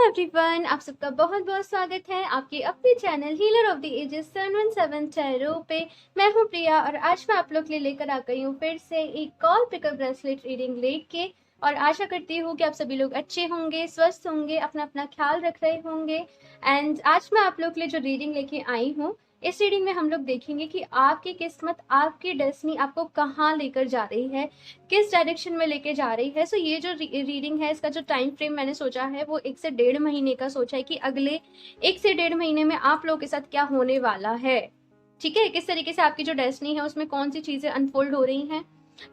Everyone, आप सबका बहुत बहुत स्वागत है आपके अपने channel healer of the ages 717 tarot पे। मैं हूं प्रिया और आज मैं आप लोग के लिए लेकर आ गई हूं फिर से एक कॉल पिकअप ब्रेसलेट रीडिंग लेके। और आशा करती हूँ कि आप सभी लोग अच्छे होंगे, स्वस्थ होंगे, अपना अपना ख्याल रख रहे होंगे। एंड आज मैं आप लोग के लिए जो रीडिंग लेके आई हूँ, इस रीडिंग में हम लोग देखेंगे कि आपकी किस्मत, आपकी डेस्टिनी आपको कहाँ लेकर जा रही है, किस डायरेक्शन में लेके जा रही है। सो ये जो रीडिंग है, इसका जो टाइम फ्रेम मैंने सोचा है वो 1 से 1.5 महीने का सोचा है कि अगले 1 से 1.5 महीने में आप लोगों के साथ क्या होने वाला है। ठीक है, किस तरीके से आपकी जो डेस्टिनी है उसमें कौन सी चीजें अनफोल्ड हो रही हैं,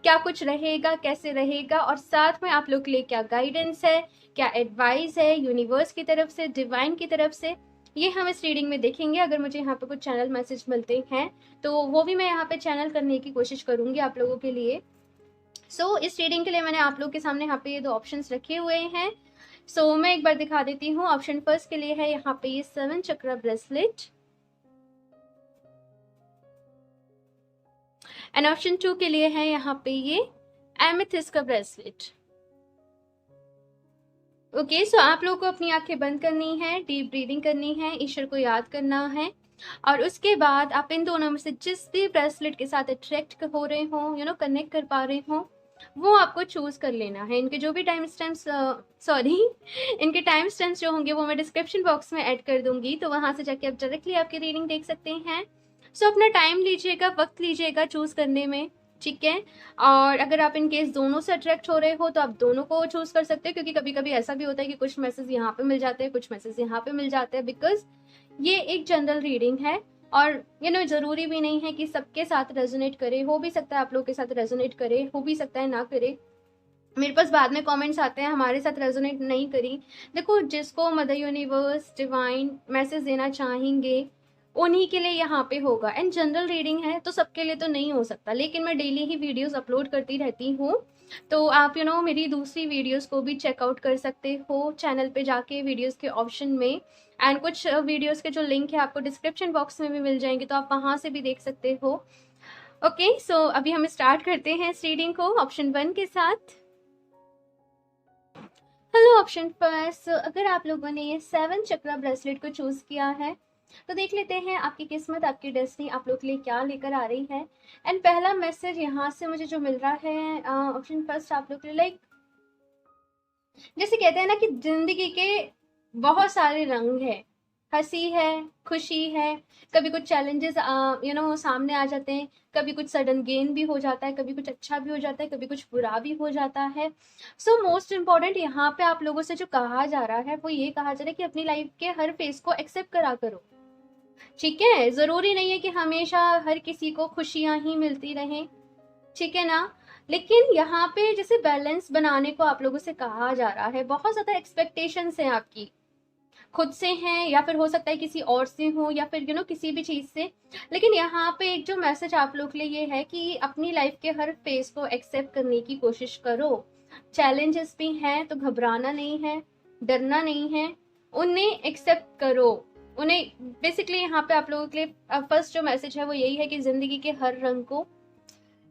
क्या कुछ रहेगा, कैसे रहेगा, और साथ में आप लोग के लिए क्या गाइडेंस है, क्या एडवाइस है यूनिवर्स की तरफ से, डिवाइन की तरफ से, ये हम इस रीडिंग में देखेंगे। अगर मुझे यहाँ पे कुछ चैनल मैसेज मिलते हैं तो वो भी मैं यहाँ पे चैनल करने की कोशिश करूंगी आप लोगों के लिए। इस रीडिंग के लिए मैंने आप लोग के सामने यहाँ पे ये 2 ऑप्शंस रखे हुए हैं। मैं एक बार दिखा देती हूँ। ऑप्शन फर्स्ट के लिए है यहाँ पे ये 7 चक्रा ब्रेसलेट, एंड ऑप्शन 2 के लिए है यहाँ पे ये एमेथिस्ट का ब्रेसलेट। ओके, सो आप लोगों को अपनी आंखें बंद करनी है, डीप ब्रीदिंग करनी है, ईश्वर को याद करना है, और उसके बाद आप इन दोनों में से जिस भी ब्रेसलेट के साथ अट्रैक्ट हो रहे हो, कनेक्ट कर पा रहे हो, वो आपको चूज कर लेना है। इनके जो भी टाइम स्टैम्प्स इनके टाइम स्टैम्प्स जो होंगे वो मैं डिस्क्रिप्शन बॉक्स में ऐड कर दूंगी, तो वहां से जाके आप डायरेक्टली आपकी रीडिंग देख सकते हैं। अपना टाइम लीजिएगा, वक्त लीजिएगा चूज करने में, ठीक है। और अगर आप इन केस दोनों से अट्रैक्ट हो रहे हो तो आप दोनों को चूज कर सकते हो, क्योंकि कभी कभी ऐसा भी होता है कि कुछ मैसेज यहाँ पे मिल जाते हैं, कुछ मैसेज यहाँ पे मिल जाते हैं, बिकॉज ये एक जनरल रीडिंग है। और जरूरी भी नहीं है कि सबके साथ रेजोनेट करे, हो भी सकता है आप लोग के साथ रेजोनेट करे, हो भी सकता है ना करे। मेरे पास बाद में कमेंट्स आते हैं हमारे साथ रेजोनेट नहीं करी। देखो, जिसको मदर यूनिवर्स डिवाइन मैसेज देना चाहेंगे उन्हीं के लिए यहाँ पे होगा। एंड जनरल रीडिंग है तो सबके लिए तो नहीं हो सकता, लेकिन मैं डेली ही वीडियोस अपलोड करती रहती हूँ, तो आप मेरी दूसरी वीडियोस को भी चेकआउट कर सकते हो चैनल पे जाके वीडियोस के ऑप्शन में। एंड कुछ वीडियोस के जो लिंक है आपको डिस्क्रिप्शन बॉक्स में भी मिल जाएंगे, तो आप वहाँ से भी देख सकते हो। ओके, अभी हम स्टार्ट करते हैं इस रीडिंग को ऑप्शन 1 के साथ। हेलो ऑप्शन फर्स्ट, अगर आप लोगों ने ये 7 चक्रा ब्रेसलेट को चूज किया है तो देख लेते हैं आपकी किस्मत, आपकी डेस्टिनी आप लोग के लिए क्या लेकर आ रही है। एंड पहला मैसेज यहाँ से मुझे जो मिल रहा है ऑप्शन फर्स्ट आप लोग के लिए, लाइक जैसे कहते हैं ना कि जिंदगी के बहुत सारे रंग है, हंसी है, खुशी है, कभी कुछ चैलेंजेस सामने आ जाते हैं, कभी कुछ सडन गेन भी हो जाता है, कभी कुछ अच्छा भी हो जाता है, कभी कुछ बुरा भी हो जाता है। मोस्ट इम्पॉर्टेंट यहाँ पे आप लोगों से जो कहा जा रहा है वो ये कहा जा रहा है कि अपनी लाइफ के हर फेज को एक्सेप्ट करा करो। ठीक है, जरूरी नहीं है कि हमेशा हर किसी को खुशियां ही मिलती रहें, ठीक है ना। लेकिन यहाँ पे जैसे बैलेंस बनाने को आप लोगों से कहा जा रहा है। बहुत ज्यादा एक्सपेक्टेशंस हैं आपकी, खुद से हैं या फिर हो सकता है किसी और से हो, या फिर किसी भी चीज से। लेकिन यहाँ पे एक जो मैसेज आप लोग के लिए ये है कि अपनी लाइफ के हर फेज को एक्सेप्ट करने की कोशिश करो। चैलेंजेस भी हैं तो घबराना नहीं है, डरना नहीं है, उन्हें एक्सेप्ट करो। उन्हें बेसिकली यहाँ पे आप लोगों के लिए फर्स्ट जो मैसेज है वो यही है कि जिंदगी के हर रंग को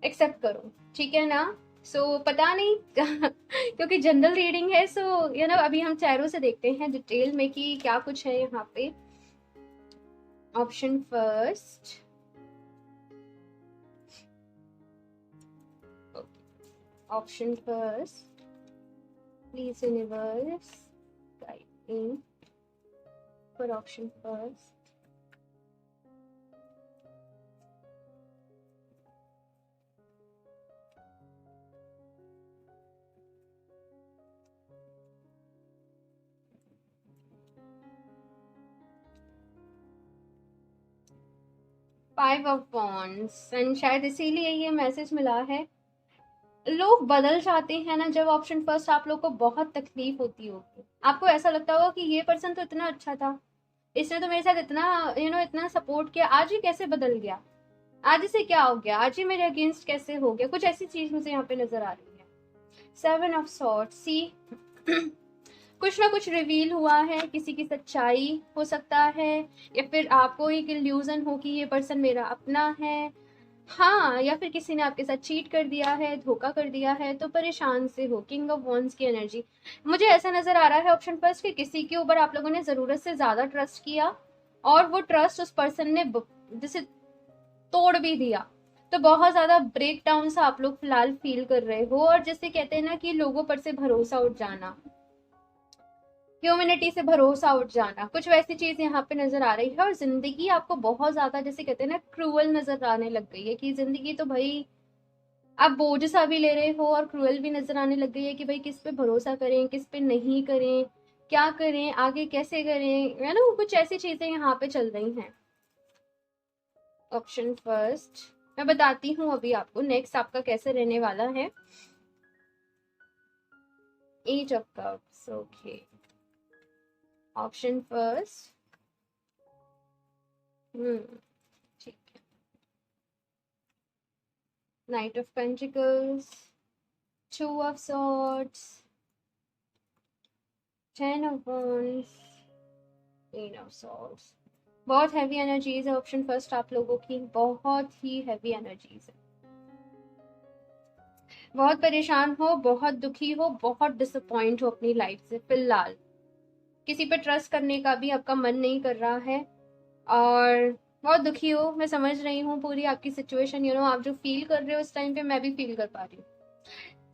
एक्सेप्ट करो, ठीक है ना। पता नहीं क्योंकि जनरल रीडिंग है, अभी हम चेहरों से देखते हैं डिटेल में कि क्या कुछ है यहाँ पे। Option first, option first, please universe guide me for option first. Five of wands, and शायद इसीलिए ये मैसेज मिला है। लोग बदल जाते हैं ना जब ऑप्शन फर्स्ट आप लोग को बहुत तकलीफ होती होगी, आपको ऐसा लगता होगा कि ये पर्सन तो इतना अच्छा था, इसने तो मेरे साथ इतना इतना सपोर्ट किया, आज ही कैसे बदल गया, आज इसे क्या हो गया, आज ही मेरे अगेंस्ट कैसे हो गया, कुछ ऐसी चीज मुझे यहाँ पे नजर आ रही है। 7 ऑफ सॉर्ड्स, सी कुछ ना कुछ रिवील हुआ है, किसी की सच्चाई हो सकता है, या फिर आपको एक इल्यूजन हो कि ये पर्सन मेरा अपना है। हाँ, या फिर किसी ने आपके साथ चीट कर दिया है, धोखा कर दिया है, तो परेशान से हो। किंग ऑफ वॉन्ड्स की एनर्जी, मुझे ऐसा नजर आ रहा है ऑप्शन फर्स्ट कि किसी के ऊपर आप लोगों ने जरूरत से ज्यादा ट्रस्ट किया और वो ट्रस्ट उस पर्सन ने जैसे तोड़ भी दिया। तो बहुत ज्यादा ब्रेक डाउन सा आप लोग फिलहाल फील कर रहे हो, और जैसे कहते हैं ना कि लोगों पर से भरोसा उठ जाना, ह्यूमैनिटी से भरोसा उठ जाना, कुछ वैसी चीज यहाँ पे नजर आ रही है। और जिंदगी आपको बहुत ज्यादा जैसे कहते हैं ना क्रूअल नजर आने लग गई है, कि जिंदगी तो भाई आप बोझ सा भी ले रहे हो और क्रूअल भी नजर आने लग गई है, कि भाई किस पे भरोसा करें, किस पे नहीं करें, क्या करें, आगे कैसे करें, है ना। कुछ ऐसी चीजें यहाँ पे चल रही हैं। ऑप्शन फर्स्ट मैं बताती हूँ अभी आपको नेक्स्ट आपका कैसे रहने वाला है। Ace of cups, okay. Option first, ठीक है। Knight of pentacles, two of swords, 10 of wands, 8 of swords। बहुत हैवी एनर्जीज है ऑप्शन फर्स्ट आप लोगों की, बहुत ही हैवी एनर्जीज है। बहुत परेशान हो, बहुत दुखी हो, बहुत डिसअपॉइंट हो अपनी लाइफ से फिलहाल। किसी पे ट्रस्ट करने का भी आपका मन नहीं कर रहा है और बहुत दुखी हो। मैं समझ रही हूँ पूरी आपकी सिचुएशन, आप जो फील कर रहे हो इस टाइम पे मैं भी फील कर पा रही हूँ।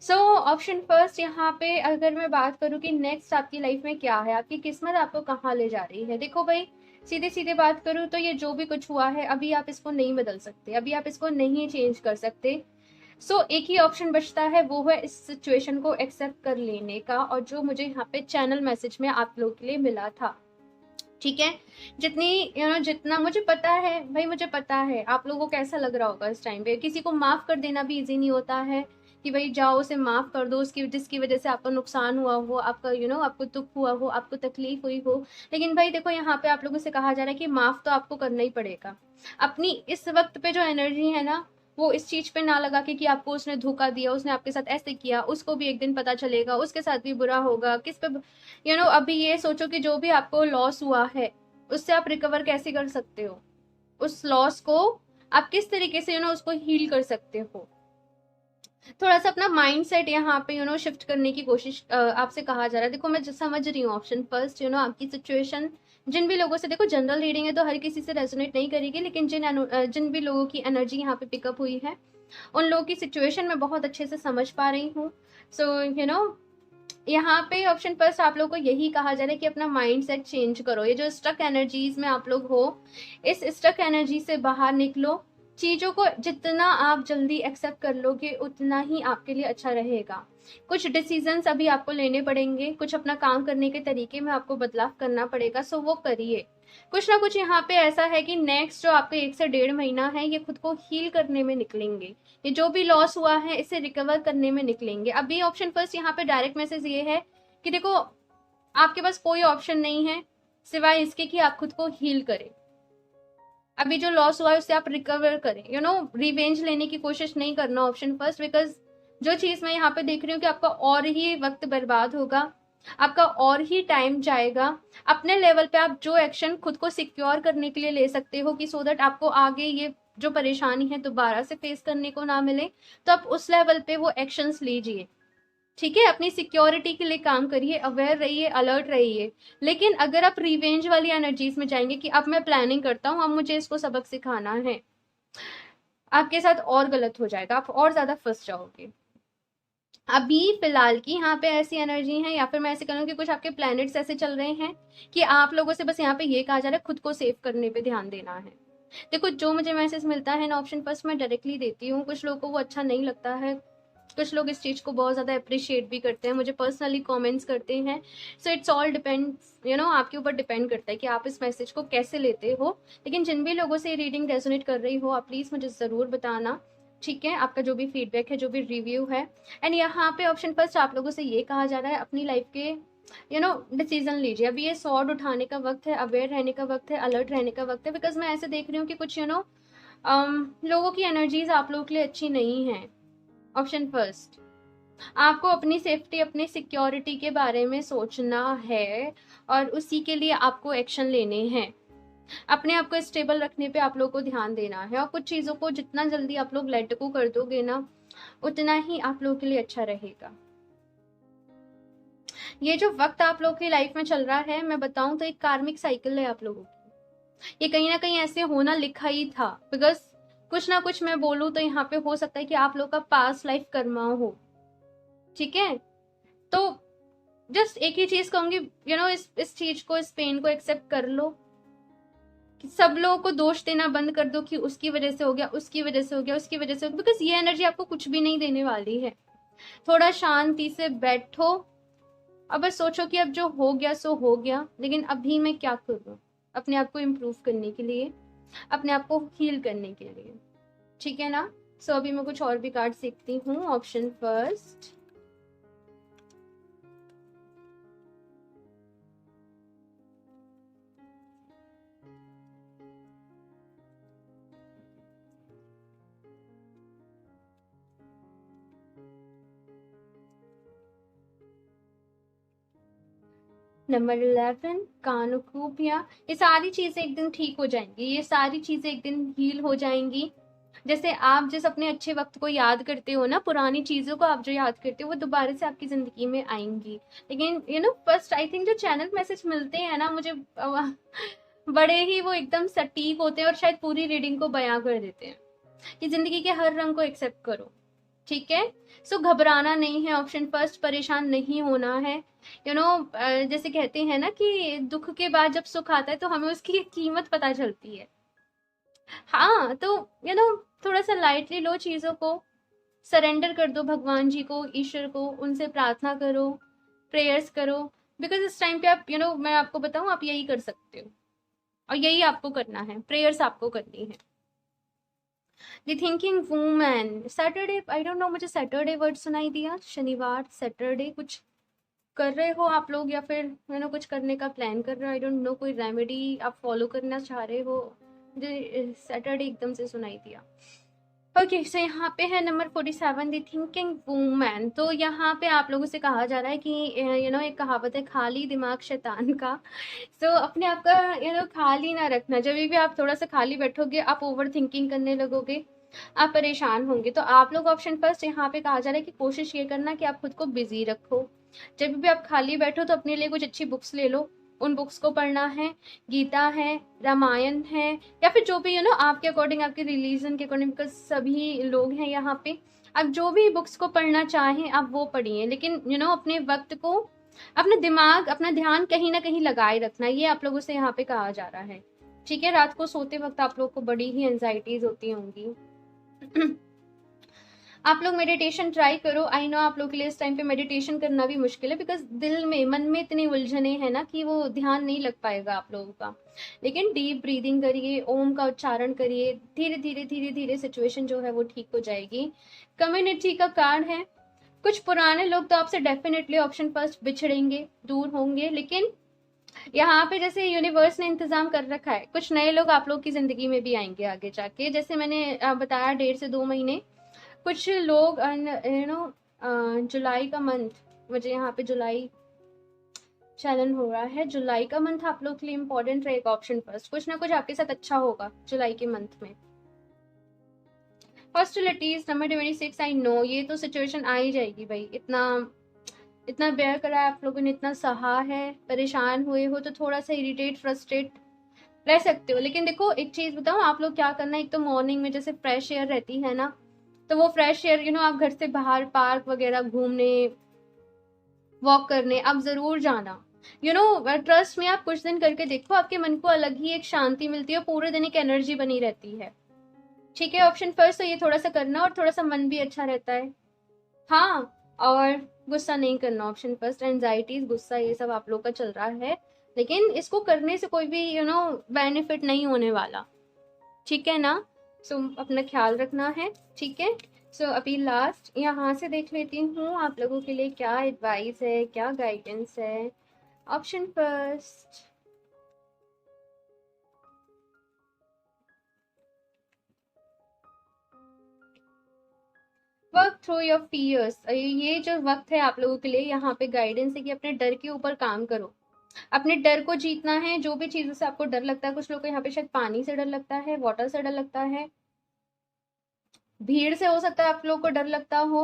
सो ऑप्शन फर्स्ट यहाँ पे अगर मैं बात करूँ कि नेक्स्ट आपकी लाइफ में क्या है, आपकी किस्मत आपको कहाँ ले जा रही है। देखो भाई, सीधे सीधे बात करूँ तो ये जो भी कुछ हुआ है अभी आप इसको नहीं बदल सकते, अभी आप इसको नहीं चेंज कर सकते। सो एक ही ऑप्शन बचता है, वो है इस सिचुएशन को एक्सेप्ट कर लेने का, और जो मुझे यहाँ पे चैनल मैसेज में आप लोगों के लिए मिला था, ठीक है। जितनी जितना मुझे पता है भाई, मुझे पता है आप लोगों को कैसा लग रहा होगा इस टाइम पे। किसी को माफ कर देना भी इजी नहीं होता है, कि भाई जाओ उसे माफ कर दो उसकी जिसकी वजह से आपका नुकसान हुआ हो, आपका आपको दुख हुआ हो, आपको तकलीफ हुई हो। लेकिन भाई देखो, यहाँ पे आप लोगों से कहा जा रहा है कि माफ तो आपको करना ही पड़ेगा। अपनी इस वक्त पे जो एनर्जी है ना, वो इस चीज पे ना लगा के कि आपको उसने धोखा दिया, उसने आपके साथ ऐसे किया, उसको भी एक दिन पता चलेगा, उसके साथ भी बुरा होगा, किस पे अभी ये सोचो कि जो भी आपको लॉस हुआ है उससे आप रिकवर कैसे कर सकते हो, उस लॉस को आप किस तरीके से उसको हील कर सकते हो। थोड़ा सा अपना माइंड सेट यहाँ पे शिफ्ट करने की कोशिश आपसे कहा जा रहा है। देखो मैं समझ रही हूँ ऑप्शन फर्स्ट, आपकी सिचुएशन जिन भी लोगों से, देखो जनरल रीडिंग है तो हर किसी से रेजोनेट नहीं करेगी, लेकिन जिन भी लोगों की एनर्जी यहाँ पे पिकअप हुई है उन लोगों की सिचुएशन मैं बहुत अच्छे से समझ पा रही हूँ। सो यहाँ पे ऑप्शन फर्स्ट आप लोग को यही कहा जा रहा है कि अपना माइंड सेट चेंज करो। ये जो स्टक एनर्जीज में आप लोग हो, इस स्टक एनर्जी से बाहर निकलो। चीजों को जितना आप जल्दी एक्सेप्ट कर लोगे उतना ही आपके लिए अच्छा रहेगा। कुछ डिसीजंस अभी आपको लेने पड़ेंगे, कुछ अपना काम करने के तरीके में आपको बदलाव करना पड़ेगा, सो वो करिए। कुछ ना कुछ यहाँ पे ऐसा है कि नेक्स्ट जो आपके 1 से 1.5 महीना है ये खुद को हील करने में निकलेंगे, ये जो भी लॉस हुआ है इसे रिकवर करने में निकलेंगे। अभी ऑप्शन फर्स्ट यहाँ पे डायरेक्ट मैसेज ये है कि देखो आपके पास कोई ऑप्शन नहीं है सिवाय इसके कि आप खुद को हील करें। अभी जो लॉस हुआ है उससे आप रिकवर करें, रिवेंज लेने की कोशिश नहीं करना ऑप्शन फर्स्ट, बिकॉज जो चीज मैं यहाँ पे देख रही हूँ कि आपका और ही वक्त बर्बाद होगा, आपका और ही टाइम जाएगा। अपने लेवल पे आप जो एक्शन खुद को सिक्योर करने के लिए ले सकते हो कि सो दैट आपको आगे ये जो परेशानी है दोबारा से फेस करने को ना मिले, तो आप उस लेवल पे वो एक्शंस लीजिए, ठीक है। अपनी सिक्योरिटी के लिए काम करिए, अवेयर रहिए, अलर्ट रहिए। लेकिन अगर आप रिवेंज वाली एनर्जीज में जाएंगे कि अब मैं प्लानिंग करता हूँ, अब मुझे इसको सबक सिखाना है, आपके साथ और गलत हो जाएगा, आप और ज्यादा फंस जाओगे। अभी फिलहाल की यहाँ पे ऐसी एनर्जी है, या फिर मैं ऐसे कहूँ कि कुछ आपके प्लैनेट्स ऐसे चल रहे हैं कि आप लोगों से बस यहाँ पे ये कहा जा रहा है खुद को सेव करने पे ध्यान देना है। देखो जो मुझे मैसेज मिलता है ना ऑप्शन फर्स्ट मैं डायरेक्टली देती हूँ, कुछ लोगों को वो अच्छा नहीं लगता है, कुछ लोग इस चीज को बहुत ज्यादा अप्रिशिएट भी करते हैं, मुझे पर्सनली कमेंट्स करते हैं। सो इट्स ऑल डिपेंड्स, आपके ऊपर डिपेंड करता है कि आप इस मैसेज को कैसे लेते हो। लेकिन जिन भी लोगों से रीडिंग रेजोनेट कर रही हो आप प्लीज मुझे जरूर बताना, ठीक है, आपका जो भी फीडबैक है, जो भी रिव्यू है। एंड यहाँ पे ऑप्शन फर्स्ट आप लोगों से ये कहा जा रहा है अपनी लाइफ के डिसीजन लीजिए। अभी ये सॉर्ड उठाने का वक्त है, अवेयर रहने का वक्त है, अलर्ट रहने का वक्त है, बिकॉज मैं ऐसे देख रही हूँ कि कुछ लोगों की एनर्जीज आप लोगों के लिए अच्छी नहीं है। ऑप्शन फर्स्ट आपको अपनी सेफ्टी, अपनी सिक्योरिटी के बारे में सोचना है और उसी के लिए आपको एक्शन लेने हैं। अपने आप को स्टेबल रखने पे आप लोग को ध्यान देना है, और कुछ चीज़ों को जितना जल्दी आप लोग लेट गो कर दोगे ना, उतना ही आप लोगों के लिए अच्छा रहेगा। ये जो वक्त आप लोग की लाइफ में चल रहा है, मैं बताऊं तो एक कार्मिक साइकिल है आप लोगों की। ये कहीं ना कहीं ऐसे होना लिखा ही था, बिकॉज कुछ ना कुछ मैं बोलूं तो यहाँ पे हो सकता है कि आप लोग का पास्ट लाइफ कर्मा हो। ठीक है, तो जस्ट एक ही चीज कहूंगी, इस चीज को, इस पेन को एक्सेप्ट कर लो कि सब लोगों को दोष देना बंद कर दो कि उसकी वजह से हो गया, उसकी वजह से हो गया, उसकी वजह से हो गया, बिकॉज ये एनर्जी आपको कुछ भी नहीं देने वाली है। थोड़ा शांति से बैठो, अब बस सोचो कि अब जो हो गया सो हो गया, लेकिन अभी मैं क्या करूं अपने आप को इम्प्रूव करने के लिए, अपने आप को हील करने के लिए। ठीक है ना। सो अभी मैं कुछ और भी कार्ड सीखती हूँ। Option first, number 11, कानुकूपिया। ये सारी चीजें एक दिन ठीक हो जाएंगी, ये सारी चीजें एक दिन हील हो जाएंगी। जैसे आप जिस अपने अच्छे वक्त को याद करते हो ना, पुरानी चीजों को आप जो याद करते हो, वो दोबारा से आपकी जिंदगी में आएंगी। लेकिन फर्स्ट आई थिंक जो चैनल मैसेज मिलते हैं ना मुझे, बड़े ही वो एकदम सटीक होते हैं और शायद पूरी रीडिंग को बयां कर देते हैं कि जिंदगी के हर रंग को एक्सेप्ट करो। ठीक है, सो घबराना नहीं है। ऑप्शन फर्स्ट, परेशान नहीं होना है। जैसे कहते हैं ना कि दुख के बाद जब सुख आता है तो हमें उसकी कीमत पता चलती है। हाँ, तो थोड़ा सा लाइटली लो चीजों को, सरेंडर कर दो भगवान जी को, ईश्वर को, उनसे प्रार्थना करो, प्रेयर्स करो। बिकॉज इस टाइम पे आप मैं आपको बताऊं, आप यही कर सकते हो और यही आपको करना है, प्रेयर्स आपको करनी है। The thinking women, Saturday, I don't know, मुझे सैटरडे वर्ड सुनाई दिया, शनिवार, सैटरडे कुछ कर रहे हो आप लोग, या फिर कुछ करने का प्लान कर रहे हो, आई डोंट नो, कोई रेमेडी आप फॉलो करना चाह रहे हो, मुझे सैटरडे एकदम से सुनाई दिया। ओके, सो यहाँ पे है नंबर 47, द थिंकिंग वूमैन। तो यहाँ पे आप लोगों से कहा जा रहा है कि एक कहावत है, खाली दिमाग शैतान का। सो अपने आप का खाली ना रखना। जब भी आप थोड़ा सा खाली बैठोगे, आप ओवर थिंकिंग करने लगोगे, आप परेशान होंगे। तो आप लोग ऑप्शन फर्स्ट यहाँ पे कहा जा रहा है कि कोशिश ये करना कि आप खुद को बिजी रखो। जब भी आप खाली बैठो तो अपने लिए कुछ अच्छी बुक्स ले लो, उन बुक्स को पढ़ना है। गीता है, रामायण है, या फिर जो भी आपके अकॉर्डिंग, आपके रिलीजन के अकॉर्डिंग, बिकॉज सभी लोग हैं यहाँ पे, आप जो भी बुक्स को पढ़ना चाहें आप वो पढ़िए। लेकिन अपने वक्त को, अपना दिमाग, अपना ध्यान कहीं ना कहीं लगाए रखना, ये आप लोगों से यहाँ पे कहा जा रहा है। ठीक है, रात को सोते वक्त आप लोग को बड़ी ही एंजाइटीज होती होंगी। आप लोग मेडिटेशन ट्राई करो। आई नो आप लोग के लिए इस टाइम पे मेडिटेशन करना भी मुश्किल है, बिकॉज दिल में, मन में इतनी उलझने हैं ना कि वो ध्यान नहीं लग पाएगा आप लोगों का। लेकिन डीप ब्रीदिंग करिए, ओम का उच्चारण करिए, धीरे धीरे धीरे धीरे सिचुएशन जो है वो ठीक हो जाएगी। कम्युनिटी का कार्ड है। कुछ पुराने लोग तो आपसे डेफिनेटली ऑप्शन फर्स्ट बिछड़ेंगे, दूर होंगे, लेकिन यहाँ पे जैसे यूनिवर्स ने इंतजाम कर रखा है, कुछ नए लोग आप लोग की जिंदगी में भी आएंगे आगे जाके। जैसे मैंने बताया, 1.5 से 2 महीने कुछ लोग, जुलाई का मंथ, मुझे यहाँ पे जुलाई चैनल हो रहा है, जुलाई का मंथ आप लोग के लिए इंपॉर्टेंट रहेगा। ऑप्शन फर्स्ट, कुछ ना कुछ आपके साथ अच्छा होगा जुलाई के मंथ में। हॉस्टिलिटीज नंबर 26, आई नो, ये तो सिचुएशन आ ही जाएगी भाई। इतना इतना बेयर करा है आप लोगों ने, इतना सहा है, परेशान हुए हो तो थोड़ा सा इरिटेट, फ्रस्ट्रेट रह सकते हो। लेकिन देखो एक चीज बताऊं, आप लोग क्या करना है, एक तो मॉर्निंग में जैसे फ्रेश एयर रहती है ना, तो वो फ्रेश एयर आप घर से बाहर पार्क वगैरह घूमने, वॉक करने आप जरूर जाना। ट्रस्ट में, आप कुछ दिन करके देखो, आपके मन को अलग ही एक शांति मिलती है, पूरे दिन एक एनर्जी बनी रहती है। ठीक है, ऑप्शन फर्स्ट तो ये थोड़ा सा करना, और थोड़ा सा मन भी अच्छा रहता है। हाँ, और गुस्सा नहीं करना। ऑप्शन फर्स्ट, एंजाइटीज, गुस्सा, ये सब आप लोग का चल रहा है, लेकिन इसको करने से कोई भी बेनिफिट नहीं होने वाला। ठीक है ना। सो अपना ख्याल रखना है। ठीक है, सो अभी लास्ट यहाँ से देख लेती हूँ आप लोगों के लिए क्या एडवाइस है, क्या गाइडेंस है। Option first, work through your fears. ये जो वक्त है आप लोगों के लिए, यहाँ पे गाइडेंस है कि अपने डर के ऊपर काम करो। अपने डर को जीतना है, जो भी चीज़ों से आपको डर लगता है। कुछ लोग को यहाँ पे शायद पानी से डर लगता है, वाटर से डर लगता है, भीड़ से हो सकता है आप लोग को डर लगता हो,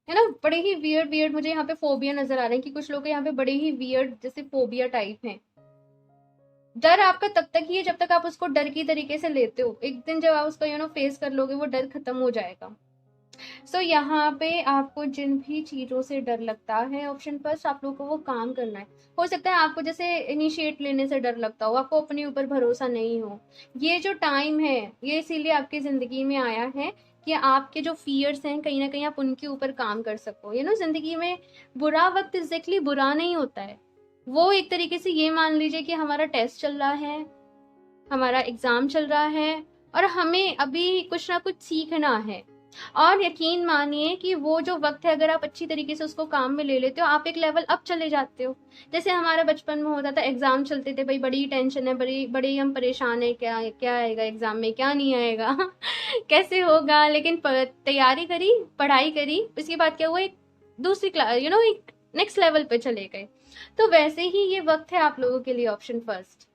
है ना। बड़े ही वियर्ड वियर्ड मुझे यहाँ पे फोबिया नज़र आ रहे हैं कि कुछ लोग के यहाँ पे बड़े ही वियर्ड जैसे फोबिया टाइप हैं। डर आपका तब तक ही है जब तक आप उसको डर की तरीके से लेते हो। एक दिन जब आप उसको फेस कर लोगे, वो डर खत्म हो जाएगा। सो यहाँ पे आपको जिन भी चीज़ों से डर लगता है, ऑप्शन फर्स्ट आप लोग को वो काम करना है। हो सकता है आपको जैसे इनिशिएट लेने से डर लगता हो, आपको अपने ऊपर भरोसा नहीं हो। ये जो टाइम है ये इसीलिए आपकी ज़िंदगी में आया है कि आपके जो फियर्स हैं कहीं ना कहीं आप उनके ऊपर काम कर सको। ज़िंदगी में बुरा वक्त एग्जैक्टली बुरा नहीं होता है। वो एक तरीके से ये मान लीजिए कि हमारा टेस्ट चल रहा है, हमारा एग्ज़ाम चल रहा है और हमें अभी कुछ ना कुछ सीखना है। और यकीन मानिए कि वो जो वक्त है, अगर आप अच्छी तरीके से उसको काम में ले लेते हो, आप एक लेवल अप चले जाते हो। जैसे हमारा बचपन में होता था, एग्जाम चलते थे, भाई बड़ी टेंशन है, बड़ी बड़ी हम परेशान है, क्या क्या आएगा एग्जाम में, क्या नहीं आएगा कैसे होगा। लेकिन तैयारी करी, पढ़ाई करी, उसके बाद क्या हुआ, एक दूसरी क्लास एक नेक्स्ट लेवल पे चले गए। तो वैसे ही ये वक्त है आप लोगों के लिए, ऑप्शन फर्स्ट,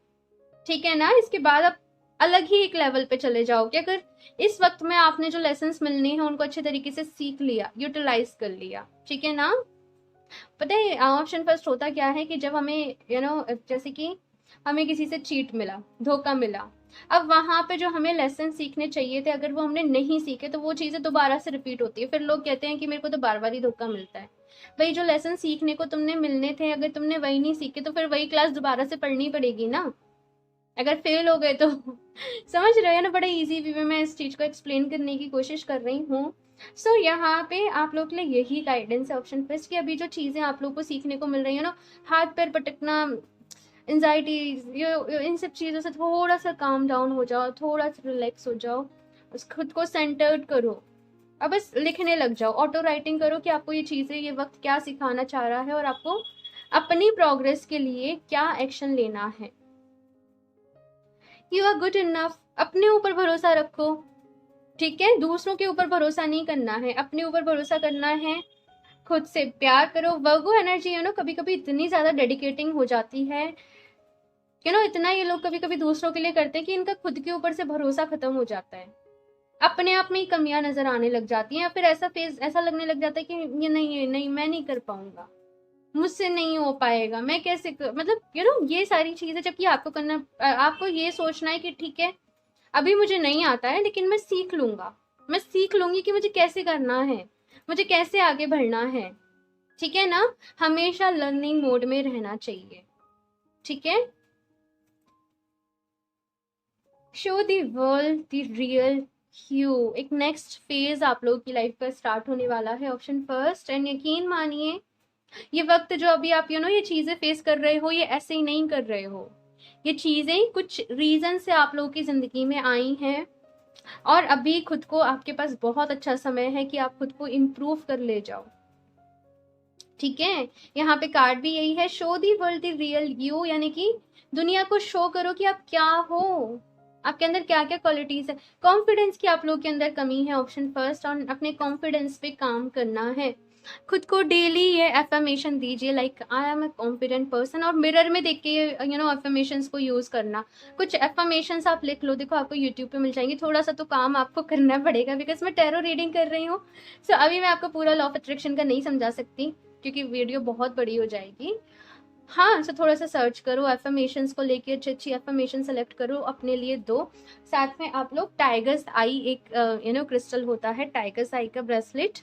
ठीक है ना। इसके बाद आप अलग ही एक लेवल पे चले जाओगे अगर इस वक्त में आपने जो लेसन्स मिलने हैं उनको अच्छे तरीके से सीख लिया, यूटिलाइज कर लिया, ठीक है ना। पता है ऑप्शन फर्स्ट होता क्या है कि जब हमें जैसे कि हमें किसी से चीट मिला, धोखा मिला, अब वहां पे जो हमें लेसन सीखने चाहिए थे अगर वो हमने नहीं सीखे तो वो चीजें दोबारा से रिपीट होती है। फिर लोग कहते हैं कि मेरे को तो बार बार ही धोखा मिलता है। भाई जो लेसन सीखने को तुमने मिलने थे, अगर तुमने वही नहीं सीखे तो फिर वही क्लास दोबारा से पढ़नी पड़ेगी ना, अगर फेल हो गए तो समझ रहे हो ना। बड़े इजी वे में मैं इस चीज को एक्सप्लेन करने की कोशिश कर रही हूँ। सो यहाँ पे आप लोग के लिए यही गाइडेंस है, ऑप्शन फर्स्ट, कि अभी जो चीजें आप लोग को सीखने को मिल रही है ना, हाथ पैर पटकना, एंजाइटी, इन सब चीजों से थोड़ा सा काम डाउन हो जाओ, थोड़ा सा रिलैक्स हो जाओ, उस खुद को सेंटर्ड करो। अब बस लिखने लग जाओ, ऑटो राइटिंग करो कि आपको ये चीजें, ये वक्त क्या सिखाना चाह रहा है और आपको अपनी प्रोग्रेस के लिए क्या एक्शन लेना है। यू आर गुड इनफ, अपने ऊपर भरोसा रखो, ठीक है। दूसरों के ऊपर भरोसा नहीं करना है, अपने ऊपर भरोसा करना है। खुद से प्यार करो। वर्गो एनर्जी कभी कभी इतनी ज्यादा डेडिकेटिंग हो जाती है, इतना ये लोग कभी कभी दूसरों के लिए करते हैं कि इनका खुद के ऊपर से भरोसा खत्म हो जाता है, अपने आप में ही कमियां नजर आने लग जाती हैं, या फिर ऐसा लगने लग जाता है कि ये नहीं मैं नहीं कर पाऊंगा, मुझसे नहीं हो पाएगा, मैं कैसे मतलब ये सारी चीजें, जबकि आपको करना, आपको ये सोचना है कि ठीक है अभी मुझे नहीं आता है लेकिन मैं सीख लूंगा, मैं सीख लूंगी कि मुझे कैसे करना है, मुझे कैसे आगे बढ़ना है, ठीक है ना। हमेशा लर्निंग मोड में रहना चाहिए, ठीक है। Show the world the real you, एक नेक्स्ट फेज आप लोगों की लाइफ का स्टार्ट होने वाला है, ऑप्शन फर्स्ट। एंड यकीन मानिए ये वक्त जो अभी आप ये चीजें फेस कर रहे हो, ये ऐसे ही नहीं कर रहे हो, ये चीजें कुछ रीजन से आप लोगों की जिंदगी में आई हैं और अभी खुद को, आपके पास बहुत अच्छा समय है कि आप खुद को इम्प्रूव कर ले जाओ, ठीक है। यहाँ पे कार्ड भी यही है, show the world the real you, यानी कि दुनिया को शो करो कि आप क्या हो, आपके अंदर क्या क्या क्वालिटीज है। कॉन्फिडेंस की आप लोग के अंदर कमी है, ऑप्शन फर्स्ट, और अपने कॉन्फिडेंस पे काम करना है। खुद को डेली ये एफर्मेशन दीजिए, like I am a confident person, और मिरर में देख के एफर्मेशंस को यूज करना। कुछ एफर्मेशंस आप लिख लो, देखो आपको यूट्यूब पे मिल जाएंगी, थोड़ा सा तो काम आपको करना पड़ेगा बिकॉज मैं टैरो रीडिंग कर रही हूँ। सो अभी मैं आपको पूरा लॉ ऑफ अट्रैक्शन का नहीं समझा सकती क्योंकि वीडियो बहुत बड़ी हो जाएगी। हाँ, सो थोड़ा सा सर्च करो एफर्मेशंस को लेके, अच्छी अच्छी एफर्मेशन सेलेक्ट करो अपने लिए दो। साथ में आप लोग टाइगर्स आई, एक क्रिस्टल होता है टाइगर्स आई का ब्रेसलेट,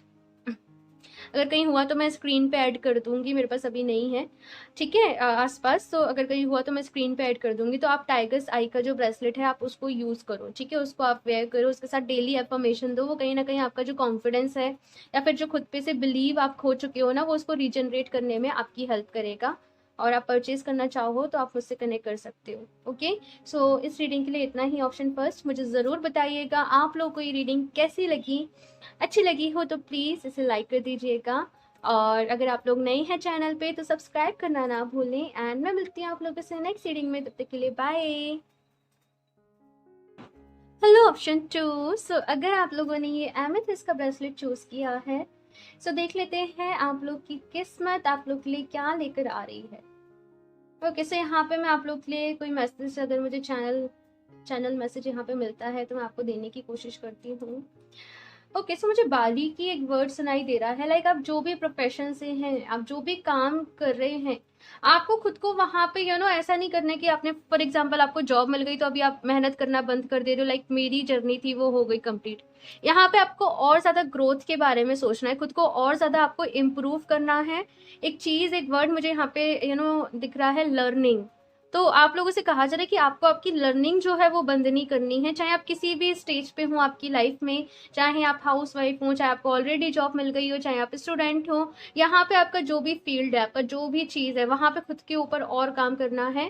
अगर कहीं हुआ तो मैं स्क्रीन पे ऐड कर दूंगी, मेरे पास अभी नहीं है, ठीक है, आसपास, तो अगर कहीं हुआ तो मैं स्क्रीन पे ऐड कर दूंगी। तो आप टाइगर्स आई का जो ब्रेसलेट है आप उसको यूज़ करो, ठीक है, उसको आप वेयर करो, उसके साथ डेली एफर्मेशन दो। वो कहीं ना कहीं आपका जो कॉन्फिडेंस है या फिर जो खुद पे से बिलीव आप खो चुके हो ना, वो उसको रीजनरेट करने में आपकी हेल्प करेगा। और आप परचेज करना चाहो तो आप मुझसे कनेक्ट कर सकते हो, ओके। सो इस रीडिंग के लिए इतना ही, ऑप्शन फर्स्ट। मुझे ज़रूर बताइएगा आप लोगों को ये रीडिंग कैसी लगी, अच्छी लगी हो तो प्लीज़ इसे लाइक कर दीजिएगा, और अगर आप लोग नए हैं चैनल पे तो सब्सक्राइब करना ना भूलें। एंड मैं मिलती हूँ आप लोगों से नेक्स्ट रीडिंग में, तब तक के लिए बाय। हेलो ऑप्शन टू, सो अगर आप लोगों ने ये एमेथिस्ट का ब्रेसलेट चूज किया है, सो देख लेते हैं आप लोग की किस्मत आप लोग के लिए क्या लेकर आ रही है। ओके, सो यहाँ पे मैं आप लोग के लिए कोई मैसेज, अगर मुझे चैनल मैसेज यहाँ पे मिलता है तो मैं आपको देने की कोशिश करती हूँ। ओके, सो मुझे बारीकी एक वर्ड सुनाई दे रहा है, लाइक आप जो भी प्रोफेशन से हैं, आप जो भी काम कर रहे हैं, आपको खुद को वहां पे ऐसा नहीं करना है कि आपने फॉर एग्जांपल आपको जॉब मिल गई तो अभी आप मेहनत करना बंद कर दे रहे हो। लाइक मेरी जर्नी थी वो हो गई कंप्लीट। यहाँ पे आपको और ज्यादा ग्रोथ के बारे में सोचना है, खुद को और ज्यादा आपको इम्प्रूव करना है। एक चीज, एक वर्ड मुझे यहाँ पे दिख रहा है, लर्निंग। तो आप लोगों से कहा जा रहा है कि आपको आपकी लर्निंग जो है वो बंद नहीं करनी है, चाहे आप किसी भी स्टेज पे हो आपकी लाइफ में, चाहे आप हाउस वाइफ हो, चाहे आपको ऑलरेडी जॉब मिल गई हो, चाहे आप स्टूडेंट हो। यहाँ पे आपका जो भी फील्ड है, आपका जो भी चीज है, वहां पे खुद के ऊपर और काम करना है,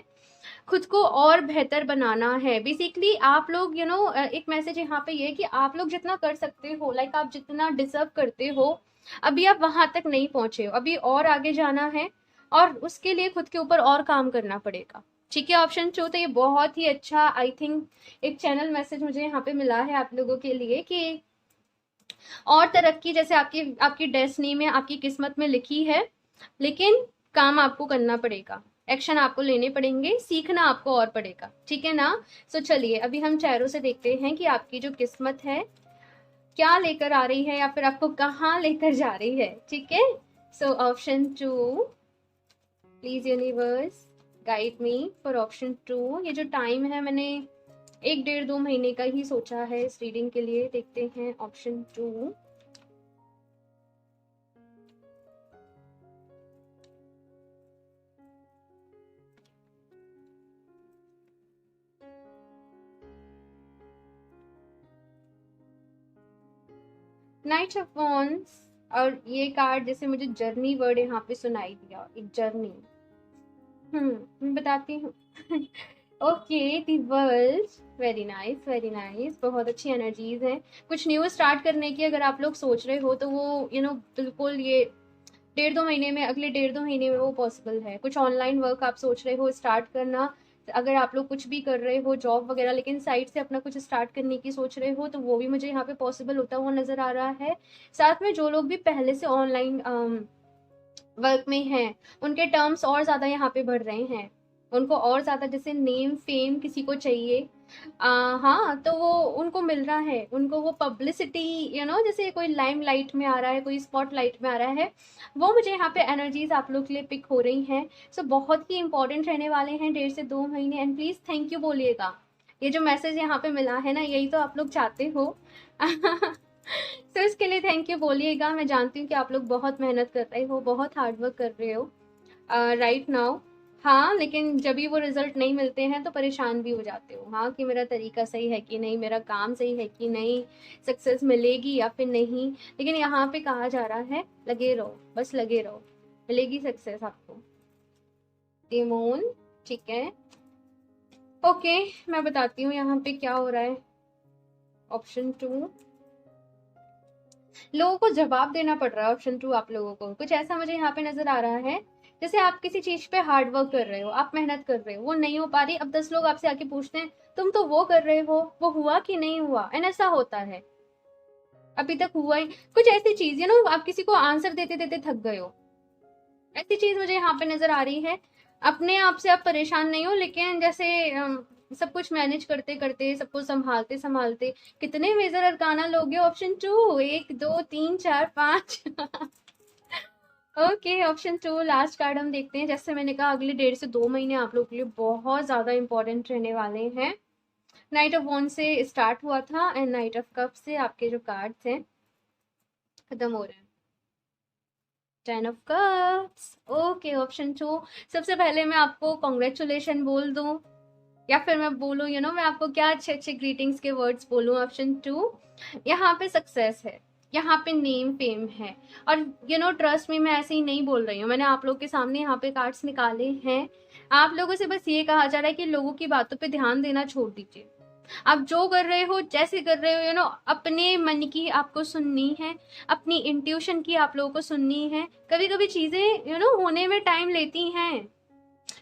खुद को और बेहतर बनाना है। बेसिकली आप लोग एक मैसेज यहाँ पे ये कि आप लोग जितना कर सकते हो, लाइक आप जितना डिजर्व करते हो, अभी आप वहां तक नहीं पहुंचे हो, अभी और आगे जाना है, और उसके लिए खुद के ऊपर और काम करना पड़ेगा। ठीक है, ऑप्शन 2। तो ये बहुत ही अच्छा, आई थिंक, एक चैनल मैसेज मुझे यहाँ पे मिला है आप लोगों के लिए कि और तरक्की जैसे आपकी आपकी डेस्टिनी में, आपकी किस्मत में लिखी है, लेकिन काम आपको करना पड़ेगा, एक्शन आपको लेने पड़ेंगे, सीखना आपको और पड़ेगा। ठीक है ना? सो चलिए अभी हम चेहरों से देखते हैं कि आपकी जो किस्मत है क्या लेकर आ रही है, या फिर आपको कहाँ लेकर जा रही है। ठीक है, so option 2, please universe guide me for option 2। ये जो टाइम है मैंने 1-1.5-2 महीने का ही सोचा है इस रीडिंग के लिए। देखते हैं ऑप्शन 2। नाइट ऑफ वॉन्ड्स, और ये कार्ड जैसे मुझे जर्नी वर्ड यहाँ पे सुनाई दिया, एक जर्नी। मैं बताती हूँ। Okay, the world, very nice very nice, बहुत अच्छी एनर्जीज हैं। कुछ न्यू स्टार्ट करने की अगर आप लोग सोच रहे हो तो वो बिल्कुल ये 1.5-2 महीने में, अगले 1.5-2 महीने में वो पॉसिबल है। कुछ ऑनलाइन वर्क आप सोच रहे हो स्टार्ट करना, अगर आप लोग कुछ भी कर रहे हो जॉब वगैरह, लेकिन साइड से अपना कुछ स्टार्ट करने की सोच रहे हो, तो वो भी मुझे यहाँ पे पॉसिबल होता हुआ नजर आ रहा है। साथ में जो लोग भी पहले से ऑनलाइन वर्क में हैं, उनके टर्म्स और ज्यादा यहाँ पे बढ़ रहे हैं, उनको और ज्यादा जैसे नेम फेम किसी को चाहिए, हाँ, तो वो उनको मिल रहा है, उनको वो पब्लिसिटी, जैसे कोई लाइमलाइट में आ रहा है, कोई स्पॉटलाइट में आ रहा है, वो मुझे यहाँ पे एनर्जीज आप लोग के लिए पिक हो रही हैं। सो बहुत ही इंपॉर्टेंट रहने वाले हैं 1.5 से 2 महीने। एंड प्लीज थैंक यू बोलिएगा, ये जो मैसेज यहाँ पे मिला है ना, यही तो आप लोग चाहते हो। तो इसके लिए थैंक यू बोलिएगा। मैं जानती हूँ कि आप लोग बहुत मेहनत कर रहे हो, बहुत हार्ड वर्क कर रहे हो राइट नाउ। हाँ, लेकिन जब भी वो रिजल्ट नहीं मिलते हैं तो परेशान भी हो जाते हो, हाँ, कि मेरा तरीका सही है कि नहीं, मेरा काम सही है कि नहीं, सक्सेस मिलेगी या फिर नहीं। लेकिन यहाँ पे कहा जा रहा है लगे रहो, बस लगे रहो, मिलेगी सक्सेस आपको। डेमोन, ठीक है, ओके, मैं बताती हूँ यहाँ पे क्या हो रहा है। ऑप्शन 2, लोगों को जवाब देना पड़ रहा है। ऑप्शन 2 आप लोगों को कुछ ऐसा मुझे यहाँ पे नजर आ रहा है, जैसे आप किसी चीज पे हार्ड वर्क कर रहे हो, आप मेहनत कर रहे हो, वो नहीं हो पा रही। अब 10 लोग आपसे आके पूछते हैं तुम तो वो कर रहे हो, वो हुआ कि नहीं हुआ, एंड ऐसा होता है, अभी तक हुआ ही कुछ ऐसी चीज आप किसी को आंसर देते देते थक गए हो, ऐसी चीज मुझे यहाँ पे नजर आ रही है। अपने आप से आप परेशान नहीं हो, लेकिन जैसे सब कुछ मैनेज करते करते, सबको संभालते संभालते, कितने मेजर अरकाना लोगे। Option 2, 1 2 3 4 5। Okay, option 2 last card हम देखते हैं। जैसे मैंने कहा अगले 1.5 से 2 महीने आप लोग के लिए बहुत ज्यादा इंपॉर्टेंट रहने वाले हैं। नाइट ऑफ वॉन्ड से स्टार्ट हुआ था एंड नाइट ऑफ कप से आपके जो कार्ड्स हैं खत्म हो रहे हैं। 10 ऑफ कप्स, ओके, ऑप्शन 2। सबसे पहले मैं आपको कॉन्ग्रेचुलेशन बोल दूं, या फिर मैं बोलूं मैं आपको क्या अच्छे अच्छे ग्रीटिंग्स के वर्ड्स बोलूं। ऑप्शन 2, यहाँ पे सक्सेस है, यहाँ पे नेम फेम है, और ट्रस्ट में मैं ऐसे ही नहीं बोल रही हूँ, मैंने आप लोग के सामने यहाँ पे कार्ड्स निकाले हैं। आप लोगों से बस ये कहा जा रहा है कि लोगों की बातों पे ध्यान देना छोड़ दीजिए। आप जो कर रहे हो, जैसे कर रहे हो, अपने मन की आपको सुननी है, अपनी इंट्यूशन की आप लोगों को सुननी है। कभी कभी चीजें होने में टाइम लेती हैं,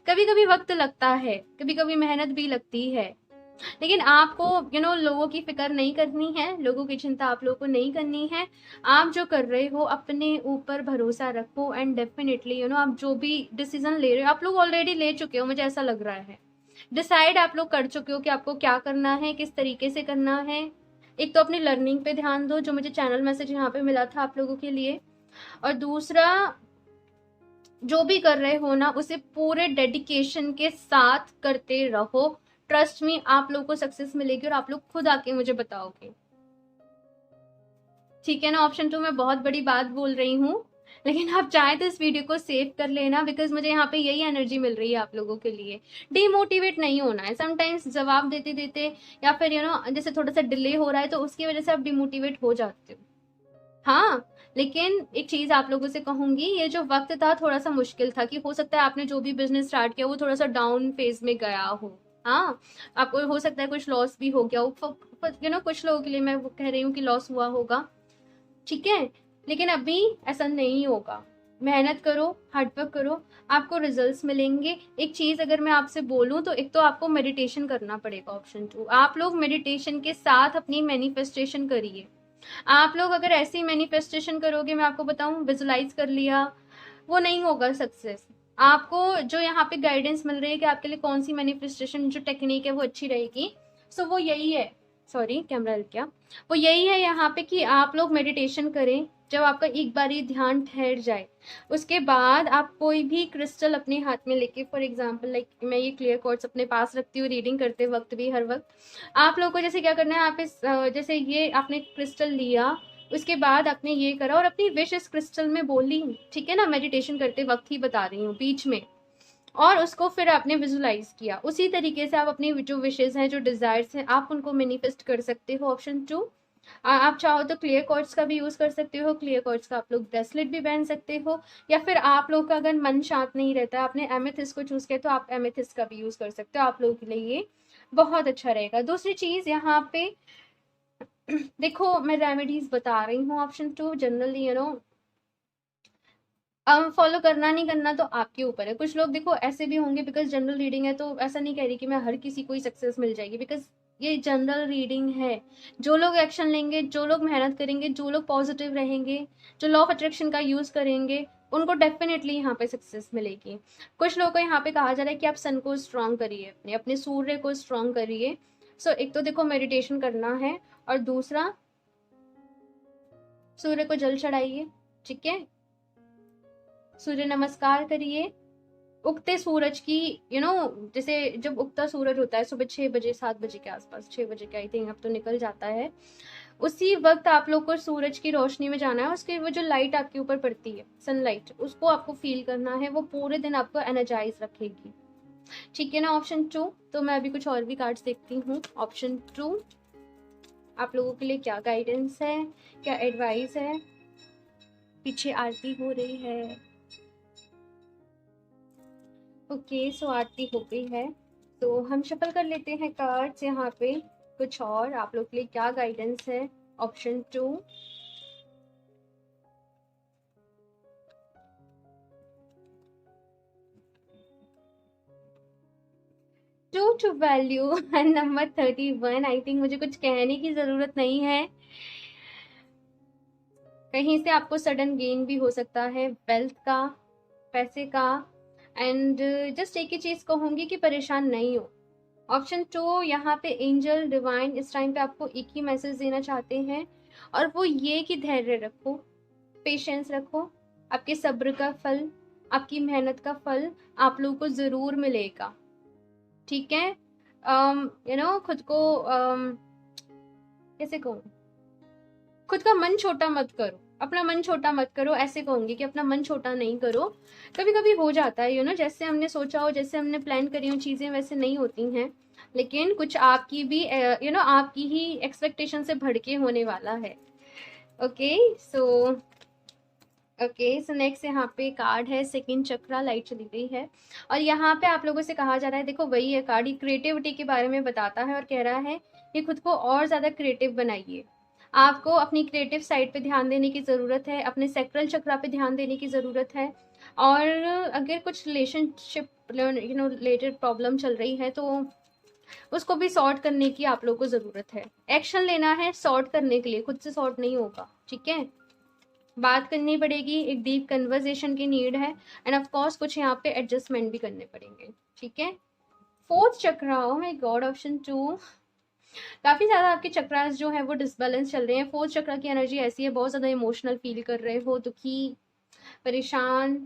कभी कभी वक्त लगता है, कभी कभी मेहनत भी लगती है, लेकिन आपको लोगों की फिक्र नहीं करनी है, लोगों की चिंता आप लोगों को नहीं करनी है। आप जो कर रहे हो अपने ऊपर भरोसा रखो, एंड डेफिनेटली आप जो भी डिसीजन ले रहे हो आप लोग ऑलरेडी ले चुके हो, मुझे ऐसा लग रहा है। डिसाइड आप लोग कर चुके हो कि आपको क्या करना है, किस तरीके से करना है। एक तो अपनी लर्निंग पे ध्यान दो, जो मुझे चैनल मैसेज यहाँ पे मिला था आप लोगों के लिए, और दूसरा जो भी कर रहे हो ना उसे पूरे डेडिकेशन के साथ करते रहो। ट्रस्ट मी, आप लोगों को सक्सेस मिलेगी और आप लोग खुद आके मुझे बताओगे, ठीक है ना। ऑप्शन 2 में बहुत बड़ी बात बोल रही हूँ, लेकिन आप चाहे तो इस वीडियो को सेव कर लेना, बिकॉज मुझे यहाँ पे यही एनर्जी मिल रही है आप लोगों के लिए। डिमोटिवेट नहीं होना है। समटाइम्स जवाब देते देते या फिर जैसे थोड़ा सा डिले हो रहा है तो उसकी वजह से आप डिमोटिवेट हो जाते हो। हाँ, लेकिन एक चीज आप लोगों से कहूंगी, ये जो वक्त था थोड़ा सा मुश्किल था, कि हो सकता है आपने जो भी बिजनेस स्टार्ट किया वो थोड़ा सा डाउन फेज में गया हो। हाँ, आपको हो सकता है कुछ लॉस भी हो गया हो, कुछ लोगों के लिए मैं वो कह रही हूँ कि लॉस हुआ होगा, ठीक है। लेकिन अभी ऐसा नहीं होगा। मेहनत करो, हार्डवर्क करो, आपको रिजल्ट्स मिलेंगे। एक चीज अगर मैं आपसे बोलूं तो एक तो आपको मेडिटेशन करना पड़ेगा। ऑप्शन 2, आप लोग मेडिटेशन के साथ अपनी मैनिफेस्टेशन करिए। आप लोग अगर ऐसी मैनिफेस्टेशन करोगे, मैं आपको बताऊं, विजुलाइज कर लिया, वो नहीं होगा सक्सेस। आपको जो यहाँ पे गाइडेंस मिल रही है कि आपके लिए कौन सी मैनिफेस्टेशन जो टेक्निक है वो अच्छी रहेगी, सो वो यही है। सॉरी, कैमरा रुक गया। वो यही है यहाँ पे कि आप लोग मेडिटेशन करें। जब आपका एक बारी ध्यान ठहर जाए, उसके बाद आप कोई भी क्रिस्टल अपने हाथ में लेके, फॉर एग्जांपल लाइक मैं ये क्लियर क्वार्ट्ज अपने पास रखती हूँ रीडिंग करते वक्त भी, हर वक्त। आप लोगों को जैसे क्या करना है, आप इस जैसे ये आपने क्रिस्टल लिया, उसके बाद आपने ये करा और अपनी विश इस क्रिस्टल में बोली, ठीक है ना। मेडिटेशन करते वक्त ही बता रही हूँ, बीच में। और उसको फिर आपने विजुलाइज किया। उसी तरीके से आप अपनी जो विशेज हैं, जो डिजायर्स हैं, आप उनको मैनिफेस्ट कर सकते हो। ऑप्शन 2, आप चाहो तो क्लियर कॉर्ड्स का भी यूज कर सकते हो। क्लियर कॉर्ड्स का आप लोग ब्रेसलेट भी पहन सकते हो, या फिर आप लोग का अगर मन शांत नहीं रहता, आपने एमेथिस्ट को चूज किया तो आप एमेथिस्ट का भी यूज कर सकते हो। आप लोगों के लिए ये बहुत अच्छा रहेगा। दूसरी चीज यहाँ पे देखो, मैं रेमेडीज बता रही हूँ। ऑप्शन 2 जनरली फॉलो करना नहीं करना तो आपके ऊपर है। कुछ लोग देखो ऐसे भी होंगे, बिकॉज जनरल रीडिंग है तो ऐसा नहीं कह रही कि मैं हर किसी को ही सक्सेस मिल जाएगी, बिकॉज ये जनरल रीडिंग है। जो लोग एक्शन लेंगे, जो लोग मेहनत करेंगे, जो लोग पॉजिटिव रहेंगे, जो लॉ ऑफ अट्रैक्शन का यूज करेंगे, उनको डेफिनेटली यहाँ पे सक्सेस मिलेगी। कुछ लोगों को यहाँ पे कहा जा रहा है कि आप सन को स्ट्रॉन्ग करिए, अपने अपने सूर्य को स्ट्रॉन्ग करिए। सो एक तो देखो मेडिटेशन करना है, और दूसरा सूर्य को जल चढ़ाइए, ठीक है। सूर्य नमस्कार करिए। उगते सूरज की जैसे जब उगता सूरज होता है सुबह 6 बजे 7 बजे के आसपास, 6 बजे के आई थिंक, अब तो निकल जाता है, उसी वक्त आप लोग को सूरज की रोशनी में जाना है। उसके वो जो लाइट आपके ऊपर पड़ती है, सनलाइट, उसको आपको फील करना है। वो पूरे दिन आपको एनर्जाइज रखेगी, ठीक है ना। ऑप्शन 2, तो मैं अभी कुछ और भी कार्ड्स देखती हूँ। ऑप्शन 2 आप लोगों के लिए क्या गाइडेंस है, क्या एडवाइस है। पीछे आरती हो रही है, ओके। सो आरती हो गई है, तो हम शफल कर लेते हैं कार्ड्स यहाँ पे। कुछ और आप लोग के लिए क्या गाइडेंस है। Option 2, true to value and number 31। I think मुझे कुछ कहने की जरूरत नहीं है। कहीं से आपको सडन गेन भी हो सकता है, वेल्थ का, पैसे का। एंड जस्ट एक ही चीज कहूंगी कि परेशान नहीं हो। ऑप्शन 2 यहाँ पे एंजल डिवाइन इस टाइम पे आपको एक ही मैसेज देना चाहते हैं, और वो ये कि धैर्य रखो, पेशेंस रखो। आपके सब्र का फल, आपकी मेहनत का फल आप लोगों को जरूर मिलेगा, ठीक है। खुद को कैसे कहूँ, खुद का मन छोटा मत करो, अपना मन छोटा मत करो। ऐसे कहूंगी कि अपना मन छोटा नहीं करो। कभी कभी हो जाता है जैसे हमने सोचा हो, जैसे हमने प्लान करी हो चीजें वैसे नहीं होती हैं, लेकिन कुछ आपकी भी आपकी ही एक्सपेक्टेशन से भड़के होने वाला है। ओके सो नेक्स्ट यहाँ पे कार्ड है सेकंड चक्रा, लाइट चली गई है। और यहाँ पे आप लोगों से कहा जा रहा है, देखो वही है कार्ड, ये क्रिएटिविटी के बारे में बताता है और कह रहा है कि खुद को और ज्यादा क्रिएटिव बनाइए। आपको अपनी क्रिएटिव साइड पे ध्यान देने की ज़रूरत है, अपने सेक्रल चक्रा पे ध्यान देने की ज़रूरत है। और अगर कुछ रिलेशनशिप रिलेटेड प्रॉब्लम चल रही है तो उसको भी सॉर्ट करने की आप लोग को ज़रूरत है। एक्शन लेना है सॉर्ट करने के लिए, खुद से सॉर्ट नहीं होगा, ठीक है। बात करनी पड़ेगी, एक डीप कन्वर्सेशन की नीड है, एंड ऑफ कोर्स कुछ यहाँ पे एडजस्टमेंट भी करने पड़ेंगे, ठीक है। Fourth chakra, oh my God, option 2, काफी ज्यादा आपके चक्रास जो है वो डिसबैलेंस चल रहे हैं। फोर्थ चक्रा की एनर्जी ऐसी है, बहुत ज्यादा इमोशनल फील कर रहे हो, दुखी, परेशान।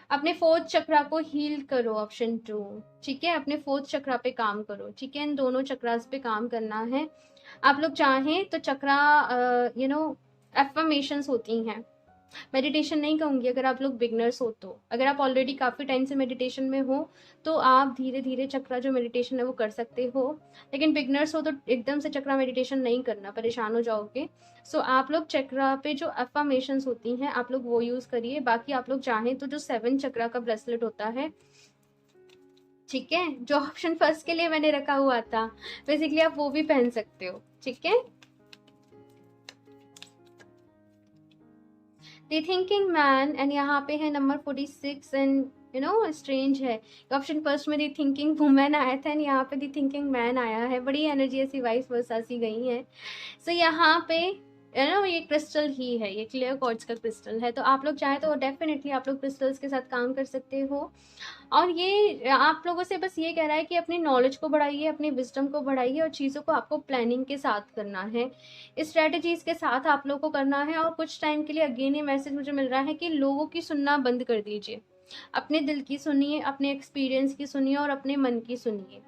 अपने फोर्थ चक्रा को हील करो, ऑप्शन 2, ठीक है। अपने फोर्थ चक्रा पे काम करो, ठीक है। इन दोनों चक्रास पे काम करना है। आप लोग चाहें तो चक्रा एफर्मेशंस होती हैं, मेडिटेशन नहीं कहूँगी अगर आप लोग बिगनर्स हो तो। अगर आप ऑलरेडी काफ़ी टाइम से मेडिटेशन में हो तो आप धीरे धीरे चक्रा जो मेडिटेशन है वो कर सकते हो, लेकिन बिगनर्स हो तो एकदम से चक्रा मेडिटेशन नहीं करना, परेशान हो जाओगे। सो आप लोग चक्रा पे जो अफर्मेशंस होती हैं आप लोग वो यूज़ करिए। बाकी आप लोग चाहें तो जो 7 चक्रा का ब्रेसलेट होता है, ठीक है, जो ऑप्शन फर्स्ट के लिए मैंने रखा हुआ था, बेसिकली आप वो भी पहन सकते हो, ठीक है। द थिंकिंग मैन, एंड यहाँ पे है नंबर 46, एंड स्ट्रेंज है, ऑप्शन फर्स्ट में द थिंकिंग वुमेन आया था एंड यहाँ पे द थिंकिंग मैन आया है। बड़ी एनर्जी ऐसी वाइस वर्सा सी गई है। सो यहाँ पे ये क्रिस्टल ही है, ये क्लियर क्वार्ट्ज का क्रिस्टल है, तो आप लोग चाहे तो डेफिनेटली आप लोग क्रिस्टल्स के साथ काम कर सकते हो। और ये आप लोगों से बस ये कह रहा है कि अपनी नॉलेज को बढ़ाइए, अपनी विजडम को बढ़ाइए, और चीज़ों को आपको प्लानिंग के साथ करना है, स्ट्रेटजीज के साथ आप लोग को करना है। और कुछ टाइम के लिए अगेन ये मैसेज मुझे मिल रहा है कि लोगों की सुनना बंद कर दीजिए, अपने दिल की सुनिए, अपने एक्सपीरियंस की सुनिए और अपने मन की सुनिए,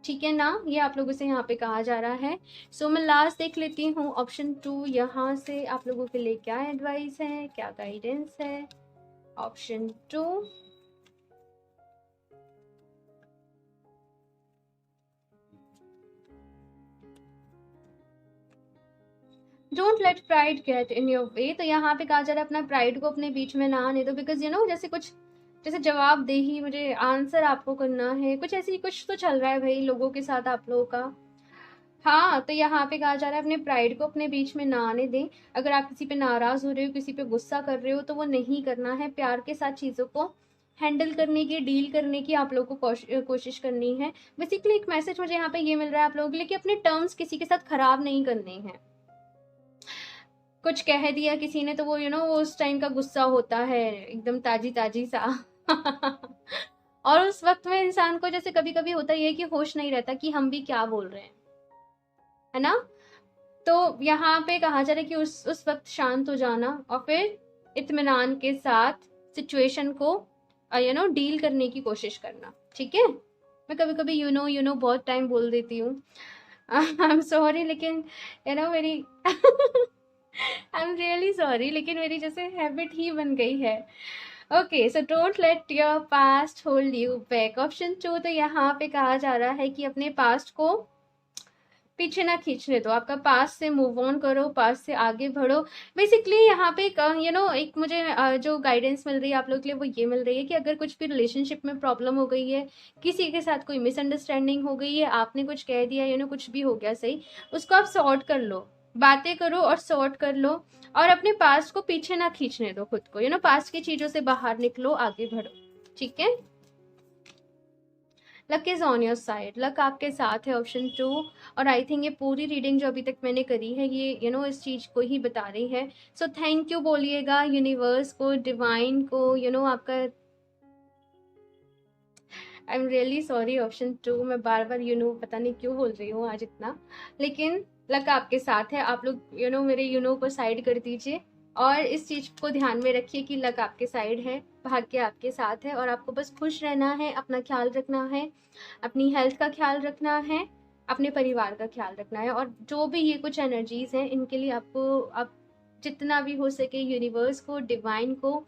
ठीक है ना। ये आप लोगों से यहाँ पे कहा जा रहा है। सो मैं लास्ट देख लेती हूँ ऑप्शन 2, यहाँ से आप लोगों के लिए क्या एडवाइस है, क्या गाइडेंस है। Option 2, don't let pride get in your way. तो यहाँ पे कहा जा रहा है अपना प्राइड को अपने बीच में ना आने दो, बिकॉज जैसे कुछ जैसे जवाबदेही, मुझे आंसर आपको करना है, कुछ ऐसी कुछ तो चल रहा है भाई लोगों के साथ आप लोगों का। हाँ, तो यहाँ पे कहा जा रहा है अपने प्राइड को अपने बीच में ना आने दें। अगर आप किसी पे नाराज हो रहे हो, किसी पे गुस्सा कर रहे हो, तो वो नहीं करना है। प्यार के साथ चीज़ों को हैंडल करने की, डील करने की आप लोगों को कोशिश करनी है। बेसिकली एक मैसेज मुझे यहाँ पे ये मिल रहा है आप लोगों के लिए कि अपने टर्म्स किसी के साथ खराब नहीं करने हैं। कुछ कह दिया किसी ने तो वो वो उस टाइम का गुस्सा होता है एकदम ताजी ताजी सा और उस वक्त में इंसान को जैसे कभी कभी होता ही है कि होश नहीं रहता कि हम भी क्या बोल रहे हैं, है ना। तो यहाँ पे कहा जा रहा है कि उस वक्त शांत हो जाना और फिर इत्मीनान के साथ सिचुएशन को डील करने की कोशिश करना, ठीक है। मैं कभी कभी बहुत टाइम बोल देती हूँ, आई एम सॉरी, लेकिन मेरी आई एम रियली सॉरी, लेकिन मेरी जैसे हैबिट ही बन गई है। Okay, so don't let your past hold you back, option 2। तो यहाँ पे कहा जा रहा है कि अपने पास्ट को पीछे ना खींचने दो, आपका पास से मूव ऑन करो, पास से आगे बढ़ो। बेसिकली यहाँ पे एक मुझे जो गाइडेंस मिल रही है आप लोग के लिए वो ये मिल रही है कि अगर कुछ भी रिलेशनशिप में प्रॉब्लम हो गई है, किसी के साथ कोई मिसअंडरस्टैंडिंग हो गई है, आपने कुछ कह दिया, कुछ भी हो गया सही, उसको आप सॉर्ट कर लो, बातें करो और सॉर्ट कर लो, और अपने पास्ट को पीछे ना खींचने दो खुद को, पास्ट की चीजों से बाहर निकलो, आगे बढ़ो, ठीक है। Luck is on your side, luck आपके साथ है, ऑप्शन 2। और आई थिंक ये पूरी रीडिंग जो अभी तक मैंने करी है ये इस चीज को ही बता रही है। सो थैंक यू बोलिएगा यूनिवर्स को, डिवाइन को, आपका। I am really sorry option 2, मैं बार बार पता नहीं क्यों बोल रही हूँ आज इतना, लेकिन लक आपके साथ है। आप लोग मेरे को साइड कर दीजिए और इस चीज को ध्यान में रखिए कि लक आपके साइड है, भाग्य आपके साथ है, और आपको बस खुश रहना है, अपना ख्याल रखना है, अपनी हेल्थ का ख्याल रखना है, अपने परिवार का ख्याल रखना है। और जो भी ये कुछ एनर्जीज हैं इनके लिए आपको आप जितना भी हो सके यूनिवर्स को, डिवाइन को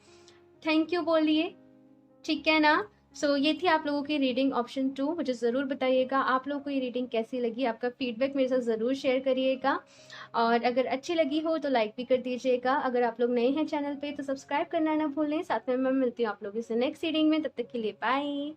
थैंक यू बोलिए, ठीक है ना। सो ये थी आप लोगों की रीडिंग ऑप्शन 2। मुझे ज़रूर बताइएगा आप लोगों को ये रीडिंग कैसी लगी, आपका फीडबैक मेरे साथ ज़रूर शेयर करिएगा, और अगर अच्छी लगी हो तो लाइक भी कर दीजिएगा। अगर आप लोग नए हैं चैनल पे तो सब्सक्राइब करना ना भूलें। साथ में मैं मिलती हूँ आप लोगों से नेक्स्ट रीडिंग में, तब तक के लिए बाय।